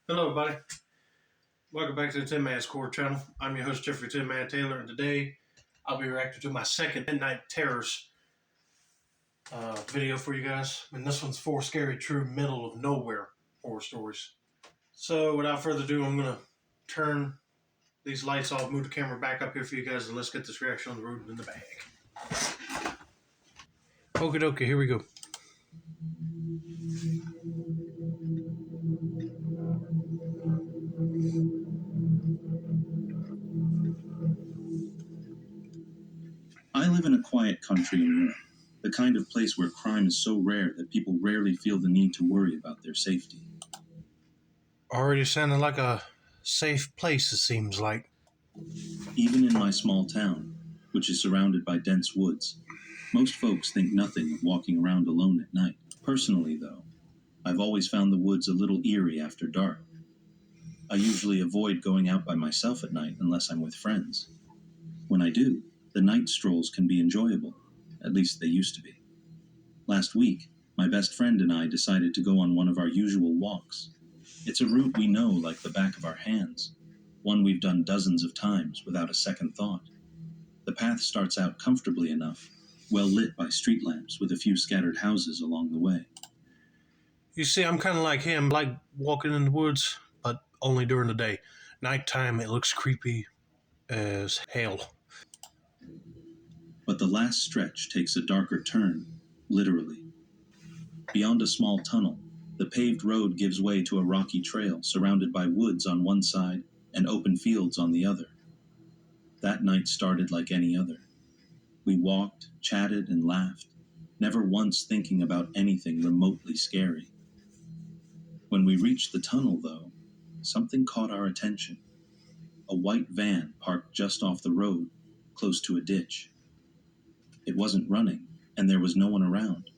Hello, everybody. Welcome back to the Tin Man's Core channel. I'm your host, Jeffrey Tin Man Taylor, and today I'll be reacting to my second Midnight Terrors video for you guys. And this one's four scary, true, middle of nowhere horror stories. So, without further ado, I'm going to turn these lights off, move the camera back up here for you guys, and let's get this reaction on the road and in the bag. Okie dokie, here we go. I live in a quiet country in Europe, the kind of place where crime is so rare that people rarely feel the need to worry about their safety. Already sounding like a safe place, it seems like. Even in my small town, which is surrounded by dense woods, most folks think nothing of walking around alone at night. Personally, though, I've always found the woods a little eerie after dark. I usually avoid going out by myself at night unless I'm with friends. When I do, the night strolls can be enjoyable, at least they used to be. Last week, my best friend and I decided to go on one of our usual walks. It's a route we know like the back of our hands, one we've done dozens of times without a second thought. The path starts out comfortably enough, well lit by street lamps with a few scattered houses along the way. You see, I'm kind of like him, like walking in the woods, but only during the day. Nighttime, it looks creepy as hell. But the last stretch takes a darker turn, literally. Beyond a small tunnel, the paved road gives way to a rocky trail surrounded by woods on one side and open fields on the other. That night started like any other. We walked, chatted, and laughed, never once thinking about anything remotely scary. When we reached the tunnel, though, something caught our attention. A white van parked just off the road, close to a ditch. It wasn't running, and there was no one around,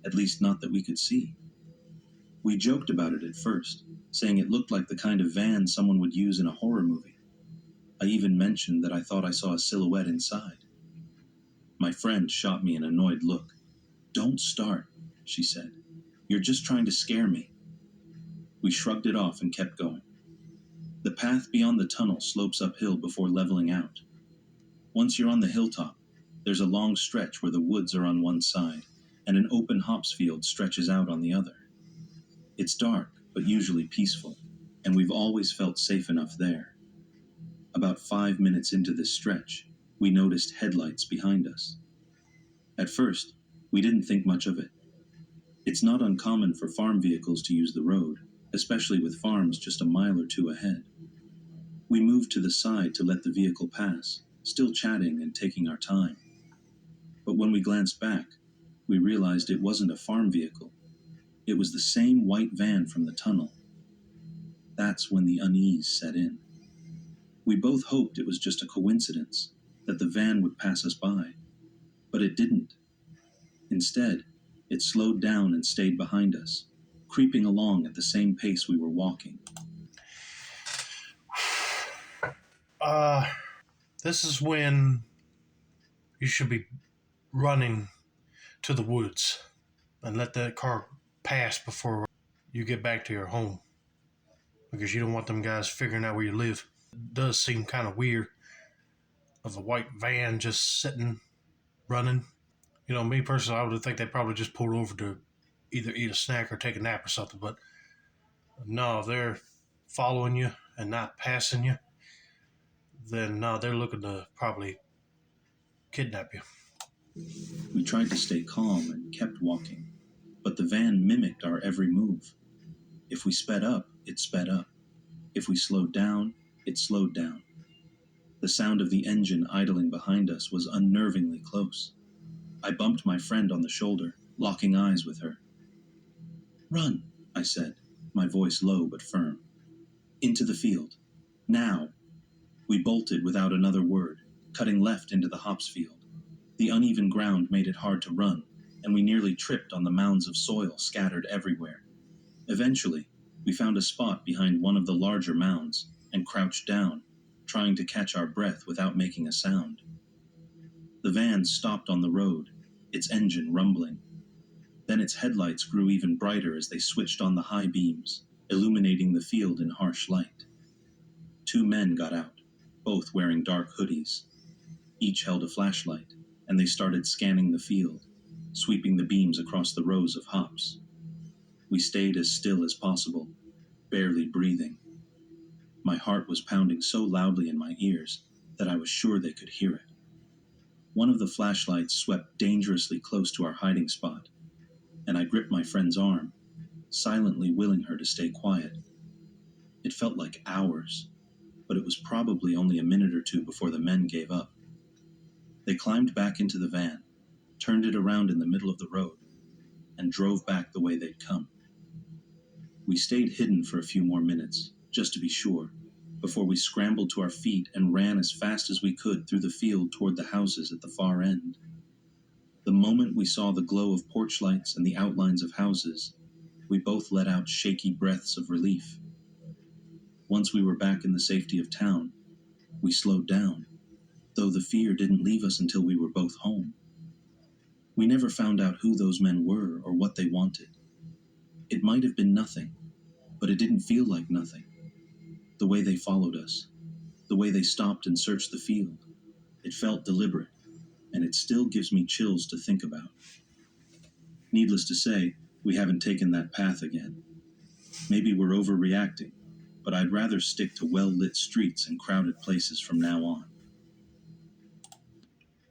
at least not that we could see. We joked about it at first, saying it looked like the kind of van someone would use in a horror movie. I even mentioned that I thought I saw a silhouette inside. My friend shot me an annoyed look. "Don't start," she said. "You're just trying to scare me." We shrugged it off and kept going. The path beyond the tunnel slopes uphill before leveling out. Once you're on the hilltop, there's a long stretch where the woods are on one side, and an open hops field stretches out on the other. It's dark, but usually peaceful, and we've always felt safe enough there. About 5 minutes into this stretch, we noticed headlights behind us. At first, we didn't think much of it. It's not uncommon for farm vehicles to use the road, especially with farms just a mile or two ahead. We moved to the side to let the vehicle pass, still chatting and taking our time. But when we glanced back, we realized it wasn't a farm vehicle. It was the same white van from the tunnel. That's when the unease set in. We both hoped it was just a coincidence, that the van would pass us by. But it didn't. Instead, it slowed down and stayed behind us, creeping along at the same pace we were walking. This is when you should be running to the woods and let that car pass before you get back to your home, because you don't want them guys figuring out where you live. It does seem kind of weird of a white van just sitting, running. You know, me personally, I would think they probably just pulled over to either eat a snack or take a nap or something. But no, if they're following you and not passing you, then no, they're looking to probably kidnap you. We tried to stay calm and kept walking, but the van mimicked our every move. If we sped up, it sped up. If we slowed down, it slowed down. The sound of the engine idling behind us was unnervingly close. I bumped my friend on the shoulder, locking eyes with her. "Run," I said, my voice low but firm. "Into the field. Now." We bolted without another word, cutting left into the hops field. The uneven ground made it hard to run, and we nearly tripped on the mounds of soil scattered everywhere. Eventually, we found a spot behind one of the larger mounds and crouched down, trying to catch our breath without making a sound. The van stopped on the road, its engine rumbling. Then its headlights grew even brighter as they switched on the high beams, illuminating the field in harsh light. Two men got out, both wearing dark hoodies. Each held a flashlight, and they started scanning the field, sweeping the beams across the rows of hops. We stayed as still as possible, barely breathing. My heart was pounding so loudly in my ears that I was sure they could hear it. One of the flashlights swept dangerously close to our hiding spot, and I gripped my friend's arm, silently willing her to stay quiet. It felt like hours, but it was probably only a minute or two before the men gave up. They climbed back into the van, turned it around in the middle of the road, and drove back the way they'd come. We stayed hidden for a few more minutes, just to be sure, before we scrambled to our feet and ran as fast as we could through the field toward the houses at the far end. The moment we saw the glow of porch lights and the outlines of houses, we both let out shaky breaths of relief. Once we were back in the safety of town, we slowed down, though the fear didn't leave us until we were both home. We never found out who those men were or what they wanted. It might have been nothing, but it didn't feel like nothing. The way they followed us, the way they stopped and searched the field, it felt deliberate, and it still gives me chills to think about. Needless to say, we haven't taken that path again. Maybe we're overreacting, but I'd rather stick to well-lit streets and crowded places from now on.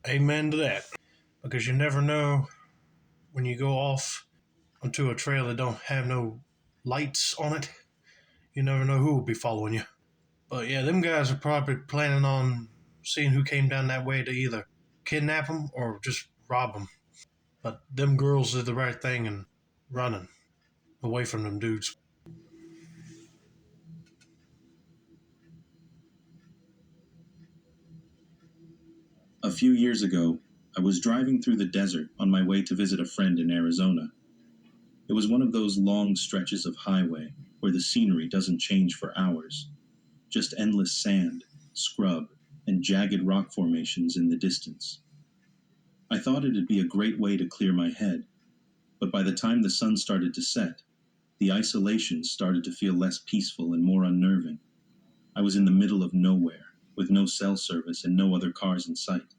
Amen to that. Because you never know when you go off onto a trail that don't have no lights on it. You never know who will be following you. But yeah, them guys are probably planning on seeing who came down that way to either kidnap them or just rob them. But them girls did the right thing and running away from them dudes. A few years ago, I was driving through the desert on my way to visit a friend in Arizona. It was one of those long stretches of highway where the scenery doesn't change for hours, just endless sand, scrub, and jagged rock formations in the distance. I thought it'd be a great way to clear my head, but by the time the sun started to set, the isolation started to feel less peaceful and more unnerving. I was in the middle of nowhere, with no cell service and no other cars in sight.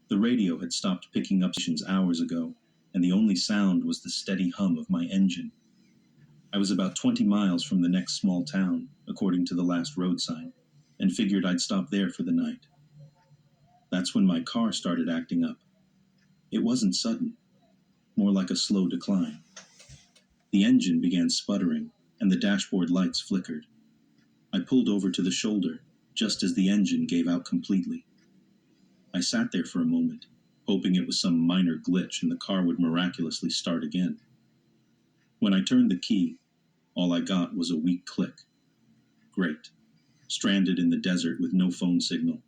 The radio had stopped picking up stations hours ago, and the only sound was the steady hum of my engine. I was about 20 miles from the next small town, according to the last road sign, and figured I'd stop there for the night. That's when my car started acting up. It wasn't sudden, more like a slow decline. The engine began sputtering, and the dashboard lights flickered. I pulled over to the shoulder, just as the engine gave out completely. I sat there for a moment, hoping it was some minor glitch and the car would miraculously start again. When I turned the key, all I got was a weak click. Great. Stranded in the desert with no phone signal.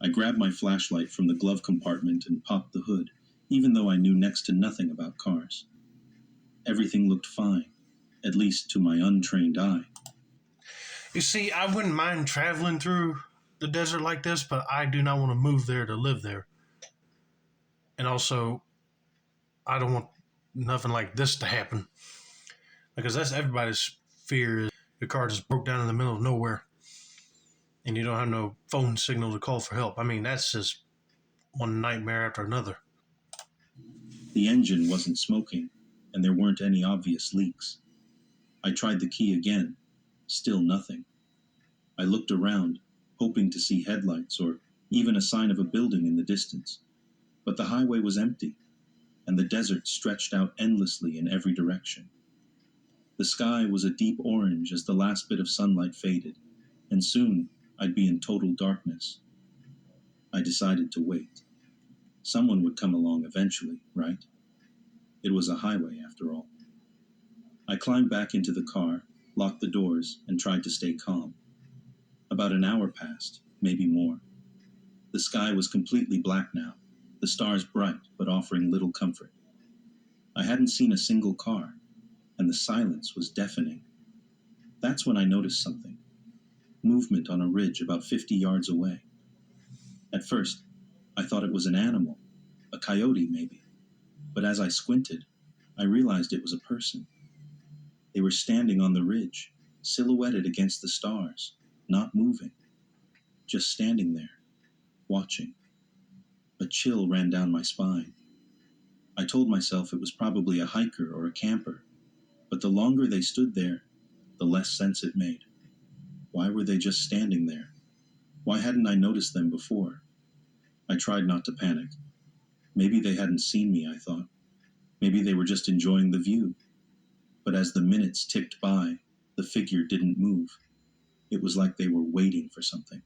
I grabbed my flashlight from the glove compartment and popped the hood, even though I knew next to nothing about cars. Everything looked fine, at least to my untrained eye. You see, I wouldn't mind traveling through the desert like this, but I do not want to move there to live there. And also, I don't want nothing like this to happen. Because that's everybody's fear. Your car just broke down in the middle of nowhere. And you don't have no phone signal to call for help. I mean, that's just one nightmare after another. The engine wasn't smoking, and there weren't any obvious leaks. I tried the key again. Still nothing. I looked around, hoping to see headlights or even a sign of a building in the distance. But the highway was empty, and the desert stretched out endlessly in every direction. The sky was a deep orange as the last bit of sunlight faded, and soon I'd be in total darkness. I decided to wait. Someone would come along eventually, right? It was a highway, after all. I climbed back into the car, locked the doors, and tried to stay calm. About an hour passed, maybe more. The sky was completely black now, the stars bright but offering little comfort. I hadn't seen a single car, and the silence was deafening. That's when I noticed something. Movement on a ridge about 50 yards away. At first, I thought it was an animal, a coyote maybe, but as I squinted, I realized it was a person. They were standing on the ridge, silhouetted against the stars, not moving, just standing there, watching. A chill ran down my spine. I told myself it was probably a hiker or a camper, but the longer they stood there, the less sense it made. Why were they just standing there? Why hadn't I noticed them before? I tried not to panic. Maybe they hadn't seen me, I thought. Maybe they were just enjoying the view. But as the minutes ticked by, the figure didn't move. It was like they were waiting for something.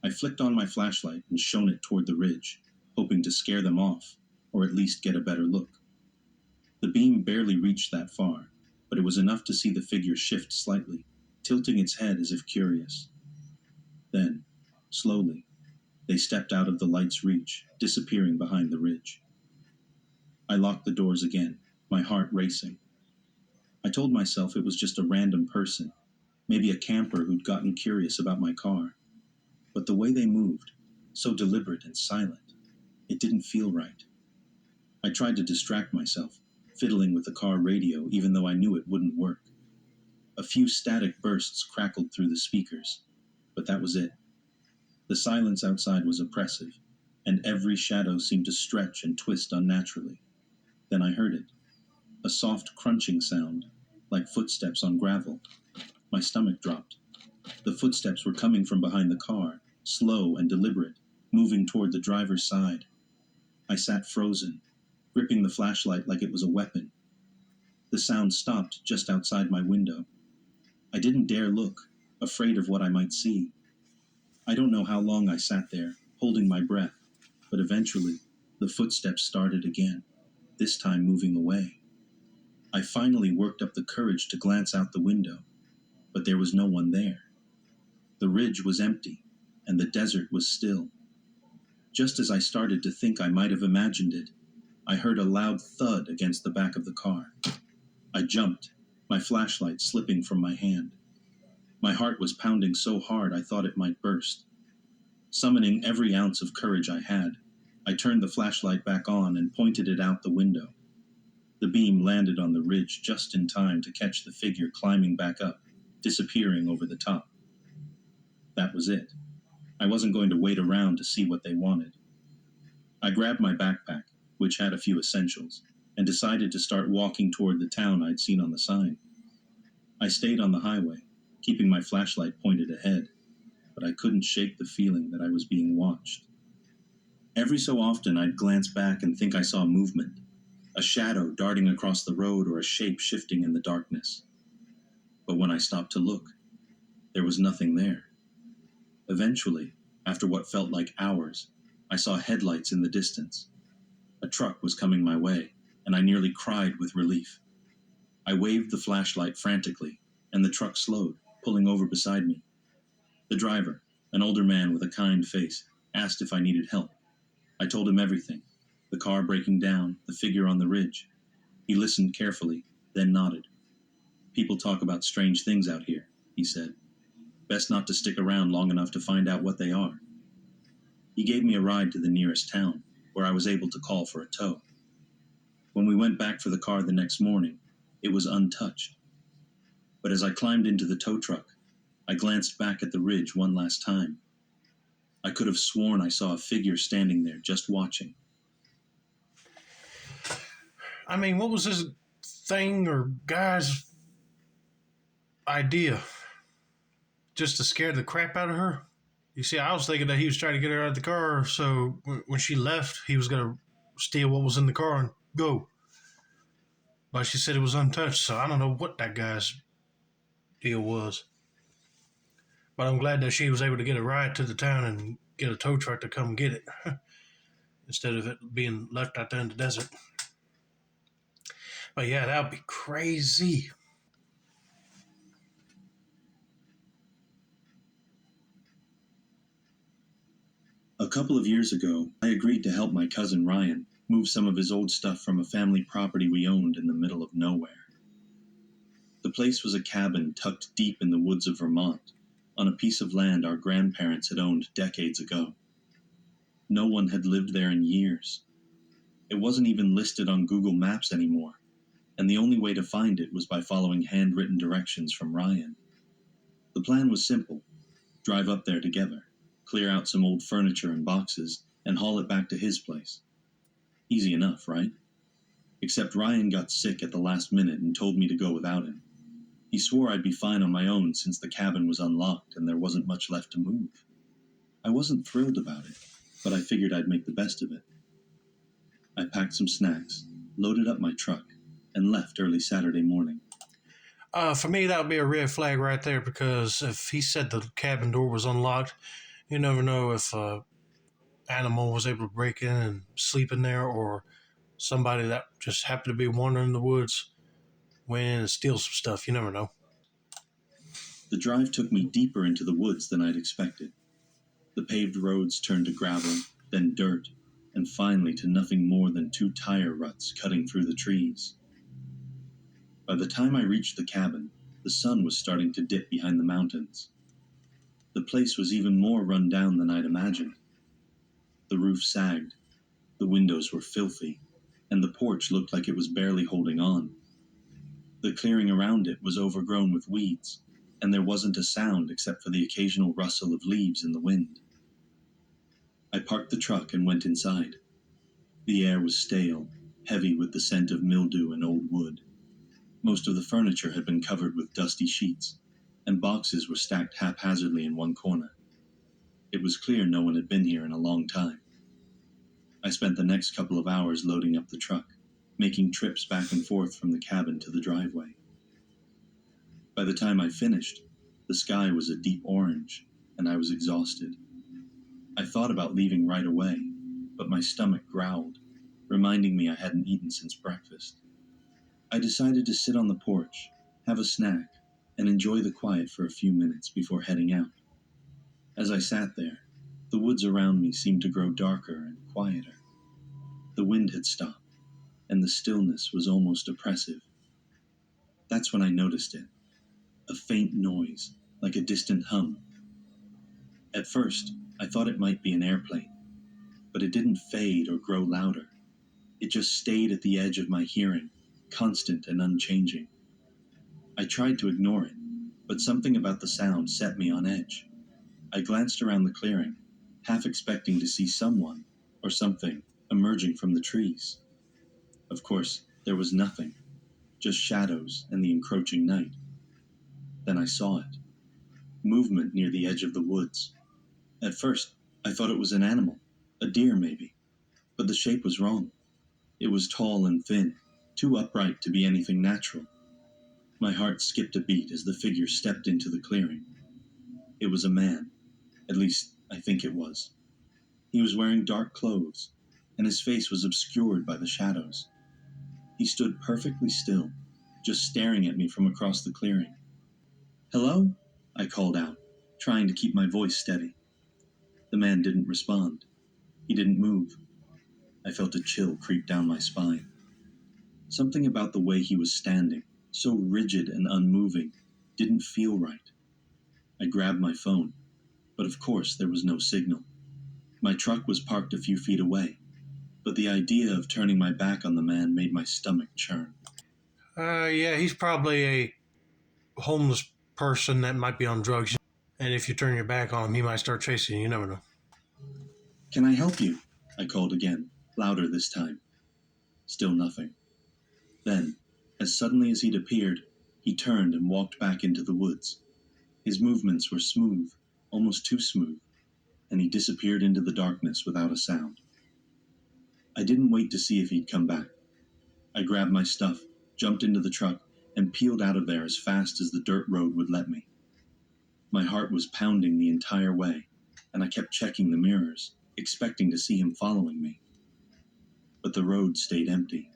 I flicked on my flashlight and shone it toward the ridge, hoping to scare them off, or at least get a better look. The beam barely reached that far, but it was enough to see the figure shift slightly, tilting its head as if curious. Then, slowly, they stepped out of the light's reach, disappearing behind the ridge. I locked the doors again, my heart racing. I told myself it was just a random person, maybe a camper who'd gotten curious about my car. But the way they moved, so deliberate and silent, it didn't feel right. I tried to distract myself, fiddling with the car radio even though I knew it wouldn't work. A few static bursts crackled through the speakers, but that was it. The silence outside was oppressive, and every shadow seemed to stretch and twist unnaturally. Then I heard it, a soft crunching sound, like footsteps on gravel. My stomach dropped. The footsteps were coming from behind the car, slow and deliberate, moving toward the driver's side. I sat frozen, gripping the flashlight like it was a weapon. The sound stopped just outside my window. I didn't dare look, afraid of what I might see. I don't know how long I sat there, holding my breath, but eventually, the footsteps started again, this time moving away. I finally worked up the courage to glance out the window, but there was no one there. The ridge was empty, and the desert was still. Just as I started to think I might have imagined it, I heard a loud thud against the back of the car. I jumped, my flashlight slipping from my hand. My heart was pounding so hard I thought it might burst. Summoning every ounce of courage I had, I turned the flashlight back on and pointed it out the window. The beam landed on the ridge just in time to catch the figure climbing back up, disappearing over the top. That was it. I wasn't going to wait around to see what they wanted. I grabbed my backpack, which had a few essentials, and decided to start walking toward the town I'd seen on the sign. I stayed on the highway, keeping my flashlight pointed ahead, but I couldn't shake the feeling that I was being watched. Every so often I'd glance back and think I saw movement, a shadow darting across the road or a shape shifting in the darkness. But when I stopped to look, there was nothing there. Eventually, after what felt like hours, I saw headlights in the distance. A truck was coming my way, and I nearly cried with relief. I waved the flashlight frantically, and the truck slowed, pulling over beside me. The driver, an older man with a kind face, asked if I needed help. I told him everything, the car breaking down, the figure on the ridge. He listened carefully, then nodded. "People talk about strange things out here," he said. "Best not to stick around long enough to find out what they are." He gave me a ride to the nearest town, where I was able to call for a tow. When we went back for the car the next morning, it was untouched. But as I climbed into the tow truck, I glanced back at the ridge one last time. I could have sworn I saw a figure standing there just watching. I mean, what was this thing or guy's idea? Just to scare the crap out of her? You see, I was thinking that he was trying to get her out of the car, so when she left, he was going to steal what was in the car and go. But she said it was untouched, so I don't know what that guy's deal was. But I'm glad that she was able to get a ride to the town and get a tow truck to come get it instead of it being left out there in the desert. But yeah, that would be crazy. A couple of years ago, I agreed to help my cousin Ryan move some of his old stuff from a family property we owned in the middle of nowhere. The place was a cabin tucked deep in the woods of Vermont, on a piece of land our grandparents had owned decades ago. No one had lived there in years. It wasn't even listed on Google Maps anymore, and the only way to find it was by following handwritten directions from Ryan. The plan was simple: drive up there together, clear out some old furniture and boxes, and haul it back to his place. Easy enough, right? Except Ryan got sick at the last minute and told me to go without him. He swore I'd be fine on my own since the cabin was unlocked and there wasn't much left to move. I wasn't thrilled about it, but I figured I'd make the best of it. I packed some snacks, loaded up my truck, and left early Saturday morning. For me, that would be a red flag right there, because if he said the cabin door was unlocked, you never know if animal was able to break in and sleep in there, or somebody that just happened to be wandering in the woods went in and steal some stuff. You never know. The drive took me deeper into the woods than I'd expected. The paved roads turned to gravel, then dirt, and finally to nothing more than 2 tire ruts cutting through the trees. By the time I reached the cabin, the sun was starting to dip behind the mountains. The place was even more run down than I'd imagined. The roof sagged, the windows were filthy, and the porch looked like it was barely holding on. The clearing around it was overgrown with weeds, and there wasn't a sound except for the occasional rustle of leaves in the wind. I parked the truck and went inside. The air was stale, heavy with the scent of mildew and old wood. Most of the furniture had been covered with dusty sheets, and boxes were stacked haphazardly in one corner. It was clear no one had been here in a long time. I spent the next couple of hours loading up the truck, making trips back and forth from the cabin to the driveway. By the time I finished, the sky was a deep orange, and I was exhausted. I thought about leaving right away, but my stomach growled, reminding me I hadn't eaten since breakfast. I decided to sit on the porch, have a snack, and enjoy the quiet for a few minutes before heading out. As I sat there, the woods around me seemed to grow darker and quieter. The wind had stopped, and the stillness was almost oppressive. That's when I noticed it. A faint noise, like a distant hum. At first, I thought it might be an airplane, but it didn't fade or grow louder. It just stayed at the edge of my hearing, constant and unchanging. I tried to ignore it, but something about the sound set me on edge. I glanced around the clearing, half expecting to see someone, or something, emerging from the trees. Of course, there was nothing, just shadows and the encroaching night. Then I saw it. Movement near the edge of the woods. At first, I thought it was an animal, a deer maybe, but the shape was wrong. It was tall and thin, too upright to be anything natural. My heart skipped a beat as the figure stepped into the clearing. It was a man, at least I think it was. He was wearing dark clothes, and his face was obscured by the shadows. He stood perfectly still, just staring at me from across the clearing. "Hello?" I called out, trying to keep my voice steady. The man didn't respond. He didn't move. I felt a chill creep down my spine. Something about the way he was standing, so rigid and unmoving, didn't feel right. I grabbed my phone, but of course there was no signal. My truck was parked a few feet away, but the idea of turning my back on the man made my stomach churn. Yeah, he's probably a homeless person that might be on drugs. And if you turn your back on him, he might start chasing you. You never know. "Can I help you?" I called again, louder this time. Still nothing. Then, as suddenly as he'd appeared, he turned and walked back into the woods. His movements were smooth, almost too smooth, and he disappeared into the darkness without a sound. I didn't wait to see if he'd come back. I grabbed my stuff, jumped into the truck, and peeled out of there as fast as the dirt road would let me. My heart was pounding the entire way, and I kept checking the mirrors, expecting to see him following me. But the road stayed empty,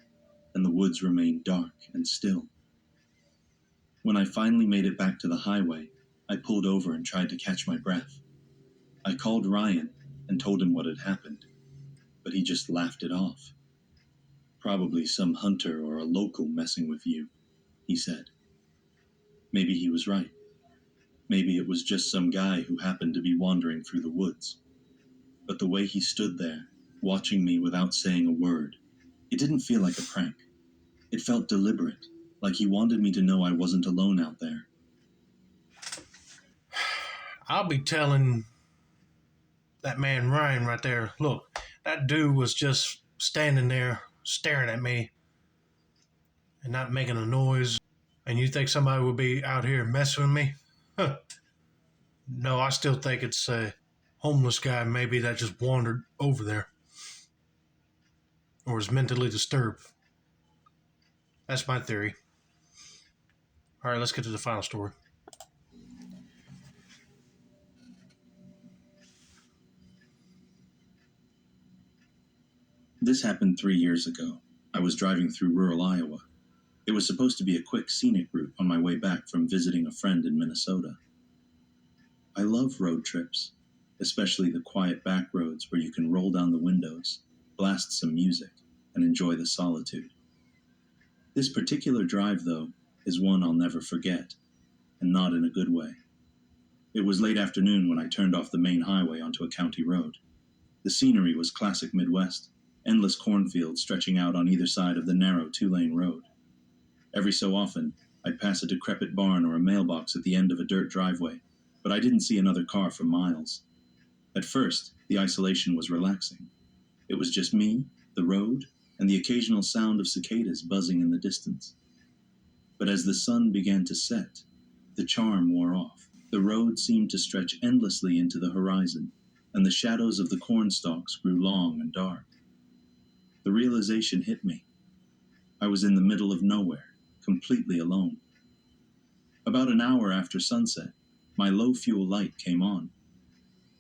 and the woods remained dark and still. When I finally made it back to the highway, I pulled over and tried to catch my breath. I called Ryan and told him what had happened, but he just laughed it off. "Probably some hunter or a local messing with you," he said. Maybe he was right. Maybe it was just some guy who happened to be wandering through the woods. But the way he stood there, watching me without saying a word, it didn't feel like a prank. It felt deliberate, like he wanted me to know I wasn't alone out there. I'll be telling that man Ryan right there, look, that dude was just standing there staring at me and not making a noise. And you think somebody would be out here messing with me? Huh. No, I still think it's a homeless guy maybe that just wandered over there or is mentally disturbed. That's my theory. All right, let's get to the final story. This happened 3 years ago. I was driving through rural Iowa. It was supposed to be a quick scenic route on my way back from visiting a friend in Minnesota. I love road trips, especially the quiet back roads where you can roll down the windows, blast some music, and enjoy the solitude. This particular drive, though, is one I'll never forget, and not in a good way. It was late afternoon when I turned off the main highway onto a county road. The scenery was classic Midwest, endless cornfields stretching out on either side of the narrow 2-lane road. Every so often, I'd pass a decrepit barn or a mailbox at the end of a dirt driveway, but I didn't see another car for miles. At first, the isolation was relaxing. It was just me, the road, and the occasional sound of cicadas buzzing in the distance. But as the sun began to set, the charm wore off. The road seemed to stretch endlessly into the horizon, and the shadows of the corn stalks grew long and dark. The realization hit me. I was in the middle of nowhere, completely alone. About an hour after sunset, my low-fuel light came on.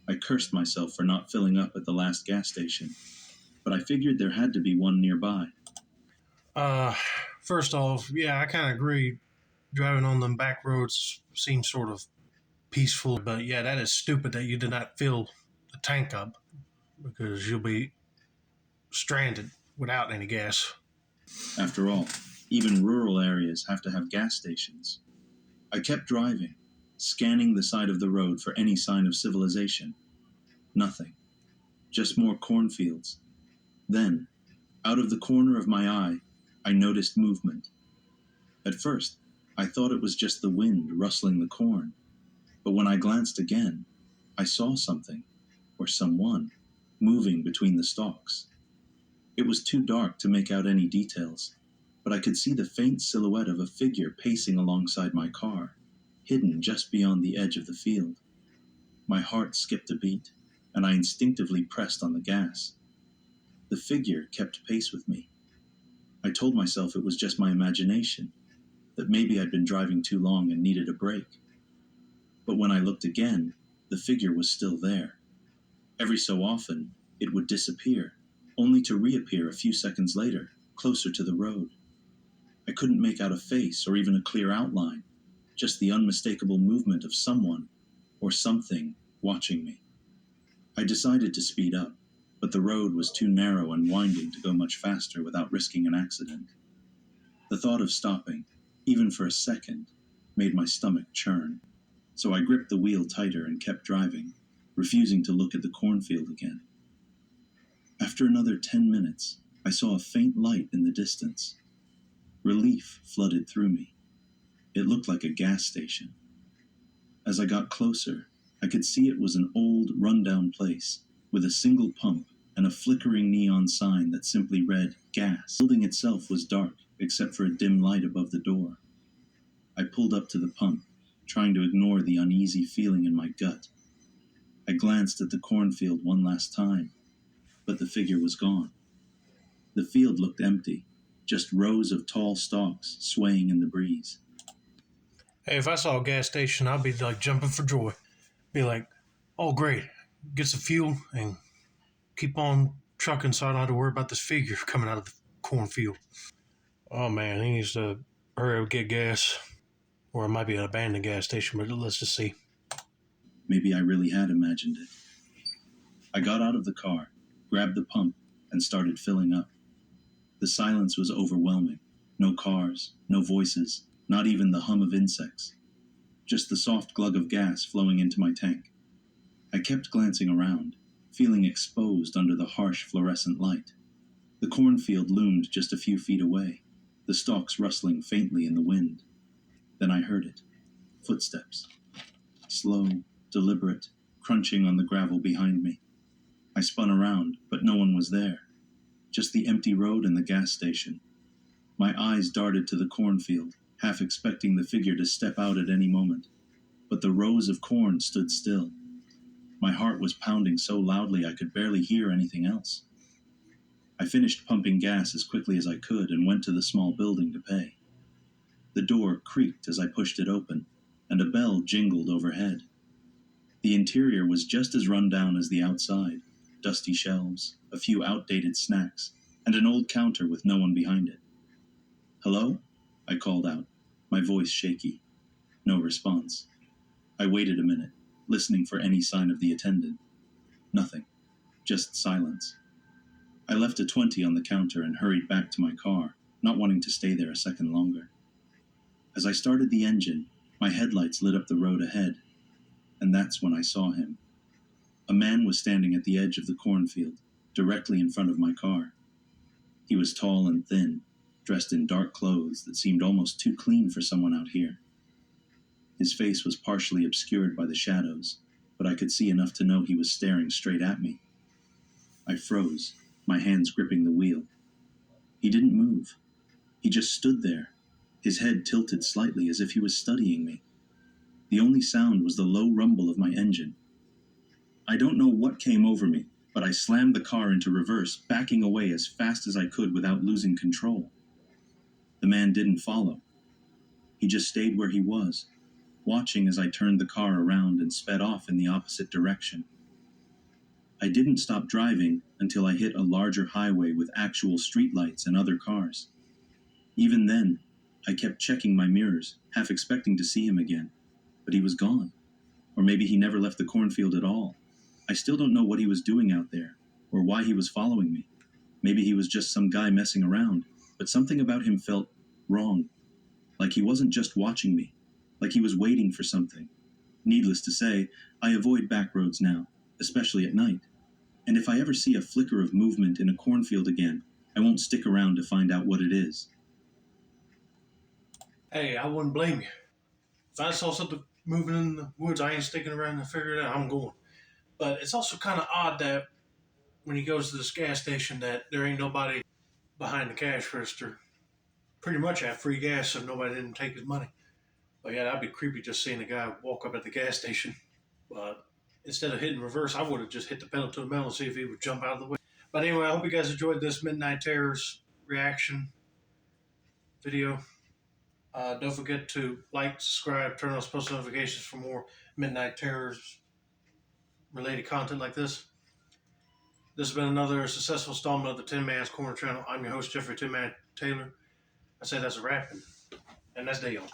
I cursed myself for not filling up at the last gas station, but I figured there had to be one nearby. First off, yeah, I kind of agree. Driving on them back roads seems sort of peaceful, but yeah, that is stupid that you did not fill the tank up because you'll be stranded without any gas. After all, even rural areas have to have gas stations. I kept driving, scanning the side of the road for any sign of civilization. Nothing. Just more cornfields. Then, out of the corner of my eye, I noticed movement. At first, I thought it was just the wind rustling the corn. But when I glanced again, I saw something, or someone, moving between the stalks. It was too dark to make out any details, but I could see the faint silhouette of a figure pacing alongside my car, hidden just beyond the edge of the field. My heart skipped a beat, and I instinctively pressed on the gas. The figure kept pace with me. I told myself it was just my imagination, that maybe I'd been driving too long and needed a break. But when I looked again, the figure was still there. Every so often, it would disappear, only to reappear a few seconds later, closer to the road. I couldn't make out a face or even a clear outline, just the unmistakable movement of someone or something watching me. I decided to speed up, but the road was too narrow and winding to go much faster without risking an accident. The thought of stopping, even for a second, made my stomach churn. So I gripped the wheel tighter and kept driving, refusing to look at the cornfield again. After another 10 minutes, I saw a faint light in the distance. Relief flooded through me. It looked like a gas station. As I got closer, I could see it was an old, run-down place, with a single pump and a flickering neon sign that simply read, gas. The building itself was dark, except for a dim light above the door. I pulled up to the pump, trying to ignore the uneasy feeling in my gut. I glanced at the cornfield one last time, but the figure was gone. The field looked empty, just rows of tall stalks swaying in the breeze. Hey, if I saw a gas station, I'd be like jumping for joy. Be like, oh, great. Get some fuel and keep on trucking so I don't have to worry about this figure coming out of the cornfield. Oh, man, he needs to hurry up and get gas. Or it might be an abandoned gas station, but let's just see. Maybe I really had imagined it. I got out of the car, grabbed the pump, and started filling up. The silence was overwhelming. No cars, no voices, not even the hum of insects. Just the soft glug of gas flowing into my tank. I kept glancing around, feeling exposed under the harsh fluorescent light. The cornfield loomed just a few feet away, the stalks rustling faintly in the wind. Then I heard it. Footsteps. Slow, deliberate, crunching on the gravel behind me. I spun around, but no one was there. Just the empty road and the gas station. My eyes darted to the cornfield, half expecting the figure to step out at any moment. But the rows of corn stood still. My heart was pounding so loudly I could barely hear anything else. I finished pumping gas as quickly as I could and went to the small building to pay. The door creaked as I pushed it open, and a bell jingled overhead. The interior was just as run down as the outside. Dusty shelves, a few outdated snacks, and an old counter with no one behind it. "Hello?" I called out, my voice shaky. No response. I waited a minute, listening for any sign of the attendant. Nothing. Just silence. I left a 20 on the counter and hurried back to my car, not wanting to stay there a second longer. As I started the engine, my headlights lit up the road ahead, and that's when I saw him. A man was standing at the edge of the cornfield, directly in front of my car. He was tall and thin, dressed in dark clothes that seemed almost too clean for someone out here. His face was partially obscured by the shadows, but I could see enough to know he was staring straight at me. I froze, my hands gripping the wheel. He didn't move. He just stood there, his head tilted slightly as if he was studying me. The only sound was the low rumble of my engine. I don't know what came over me, but I slammed the car into reverse, backing away as fast as I could without losing control. The man didn't follow. He just stayed where he was, watching as I turned the car around and sped off in the opposite direction. I didn't stop driving until I hit a larger highway with actual streetlights and other cars. Even then, I kept checking my mirrors, half expecting to see him again, but he was gone. Or maybe he never left the cornfield at all. I still don't know what he was doing out there, or why he was following me. Maybe he was just some guy messing around, but something about him felt wrong. Like he wasn't just watching me, like he was waiting for something. Needless to say, I avoid back roads now, especially at night. And if I ever see a flicker of movement in a cornfield again, I won't stick around to find out what it is. Hey, I wouldn't blame you. If I saw something moving in the woods, I ain't sticking around to figure it out. I'm going. But it's also kind of odd that when he goes to this gas station that there ain't nobody behind the cash register. Pretty much have free gas so nobody didn't take his money. But yeah, that'd be creepy just seeing a guy walk up at the gas station. But instead of hitting reverse, I would have just hit the pedal to the metal and see if he would jump out of the way. But anyway, I hope you guys enjoyed this Midnight Terrors reaction video. Don't forget to like, subscribe, turn on post notifications for more Midnight Terrors related content like this. This has been another successful installment of the Tin Man's Corner channel. I'm your host, Jeffrey Tin Man Taylor. I say that's a wrap, and that's day on.